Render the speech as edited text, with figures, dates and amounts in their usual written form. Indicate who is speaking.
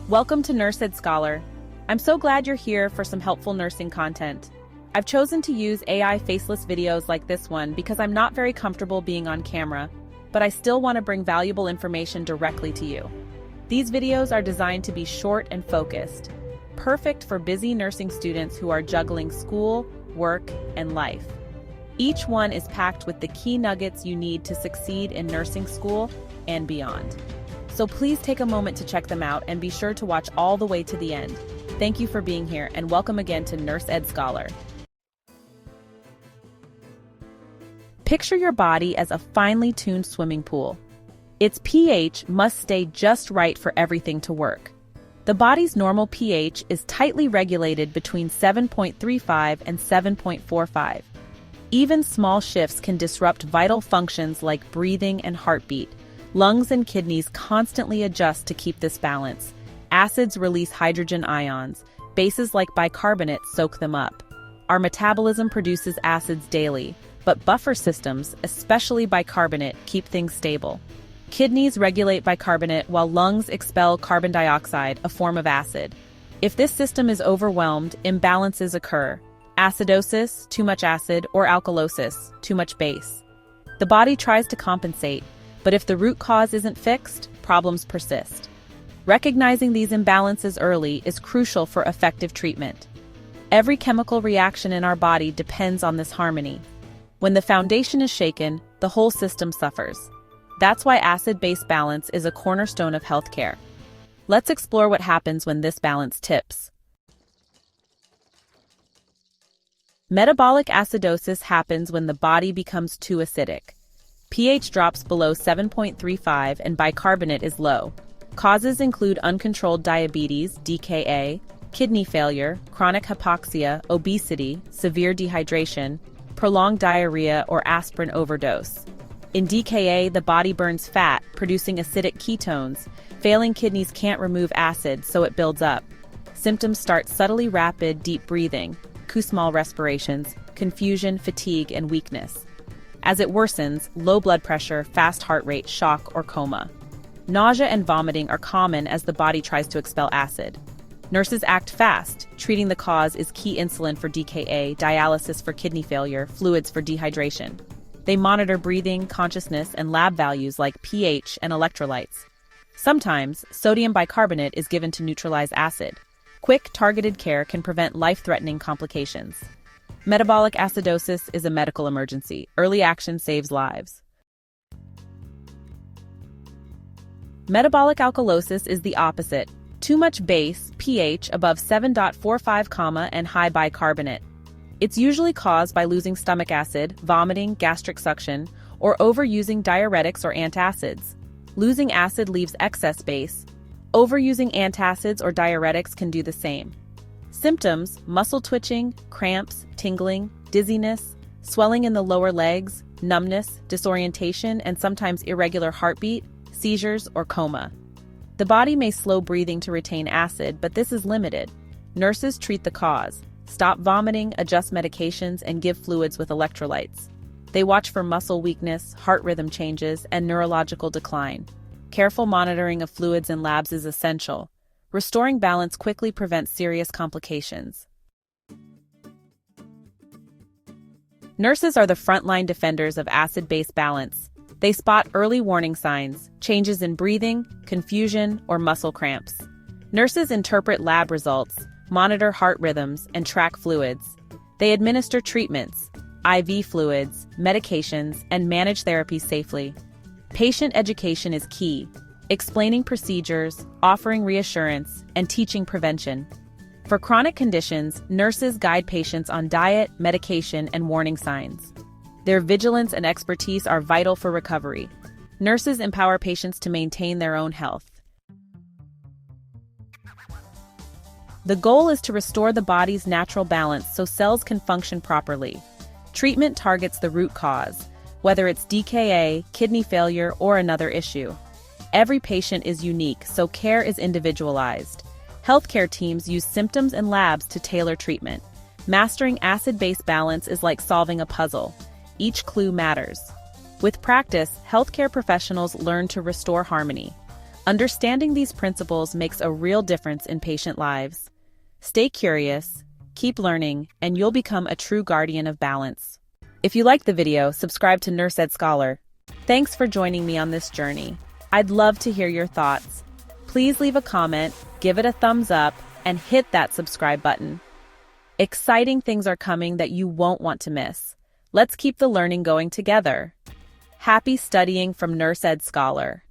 Speaker 1: Welcome to NurseEdScholar. I'm so glad you're here for some helpful nursing content. I've chosen to use AI faceless videos like this one because I'm not very comfortable being on camera, but I still want to bring valuable information directly to you. These videos are designed to be short and focused, perfect for busy nursing students who are juggling school, work, and life. Each one is packed with the key nuggets you need to succeed in nursing school and beyond. So please take a moment to check them out and be sure to watch all the way to the end. Thank you for being here and welcome again to NurseEdScholar. Picture your body as a finely tuned swimming pool. Its pH must stay just right for everything to work. The body's normal pH is tightly regulated between 7.35 and 7.45. Even small shifts can disrupt vital functions like breathing and heartbeat. Lungs and kidneys constantly adjust to keep this balance. Acids release hydrogen ions. Bases like bicarbonate soak them up. Our metabolism produces acids daily, but buffer systems, especially bicarbonate, keep things stable. Kidneys regulate bicarbonate while lungs expel carbon dioxide, a form of acid. If this system is overwhelmed, imbalances occur. Acidosis, too much acid, or alkalosis, too much base. The body tries to compensate, but if the root cause isn't fixed, problems persist. Recognizing these imbalances early is crucial for effective treatment. Every chemical reaction in our body depends on this harmony. When the foundation is shaken, the whole system suffers. That's why acid-base balance is a cornerstone of healthcare. Let's explore what happens when this balance tips. Metabolic acidosis happens when the body becomes too acidic. pH drops below 7.35 and bicarbonate is low. Causes include uncontrolled diabetes, DKA, kidney failure, chronic hypoxia, obesity, severe dehydration, prolonged diarrhea, or aspirin overdose. In DKA, the body burns fat, producing acidic ketones. Failing kidneys can't remove acid, so it builds up. Symptoms start subtly rapid, deep breathing, Kussmaul respirations, confusion, fatigue, and weakness. As it worsens, low blood pressure, fast heart rate, shock, or coma. Nausea and vomiting are common as the body tries to expel acid. Nurses act fast. Treating the cause is key insulin for DKA, dialysis for kidney failure, fluids for dehydration. They monitor breathing, consciousness, and lab values like pH and electrolytes. Sometimes, sodium bicarbonate is given to neutralize acid. Quick, targeted care can prevent life-threatening complications. Metabolic acidosis is a medical emergency. Early action saves lives. Metabolic alkalosis is the opposite. Too much base, pH above 7.45, and high bicarbonate. It's usually caused by losing stomach acid, vomiting, gastric suction, or overusing diuretics or antacids. Losing acid leaves excess base. Overusing antacids or diuretics can do the same. Symptoms: muscle twitching, cramps, tingling, dizziness, swelling in the lower legs, numbness, disorientation, and sometimes irregular heartbeat, seizures, or coma. The body may slow breathing to retain acid, but this is limited. Nurses treat the cause, stop vomiting, adjust medications, and give fluids with electrolytes. They watch for muscle weakness, heart rhythm changes, and neurological decline. Careful monitoring of fluids and labs is essential. Restoring balance quickly prevents serious complications. Nurses are the frontline defenders of acid-base balance. They spot early warning signs, changes in breathing, confusion, or muscle cramps. Nurses interpret lab results, monitor heart rhythms, and track fluids. They administer treatments, IV fluids, medications, and manage therapies safely. Patient education is key, explaining procedures, offering reassurance, and teaching prevention. For chronic conditions, nurses guide patients on diet, medication, and warning signs. Their vigilance and expertise are vital for recovery. Nurses empower patients to maintain their own health. The goal is to restore the body's natural balance so cells can function properly. Treatment targets the root cause, whether it's DKA, kidney failure, or another issue. Every patient is unique, so care is individualized. Healthcare teams use symptoms and labs to tailor treatment. Mastering acid-base balance is like solving a puzzle. Each clue matters. With practice, healthcare professionals learn to restore harmony. Understanding these principles makes a real difference in patient lives. Stay curious, keep learning, and you'll become a true guardian of balance. If you liked the video, subscribe to NurseEdScholar. Thanks for joining me on this journey. I'd love to hear your thoughts. Please leave a comment, give it a thumbs up, and hit that subscribe button. Exciting things are coming that you won't want to miss. Let's keep the learning going together. Happy studying from NurseEdScholar.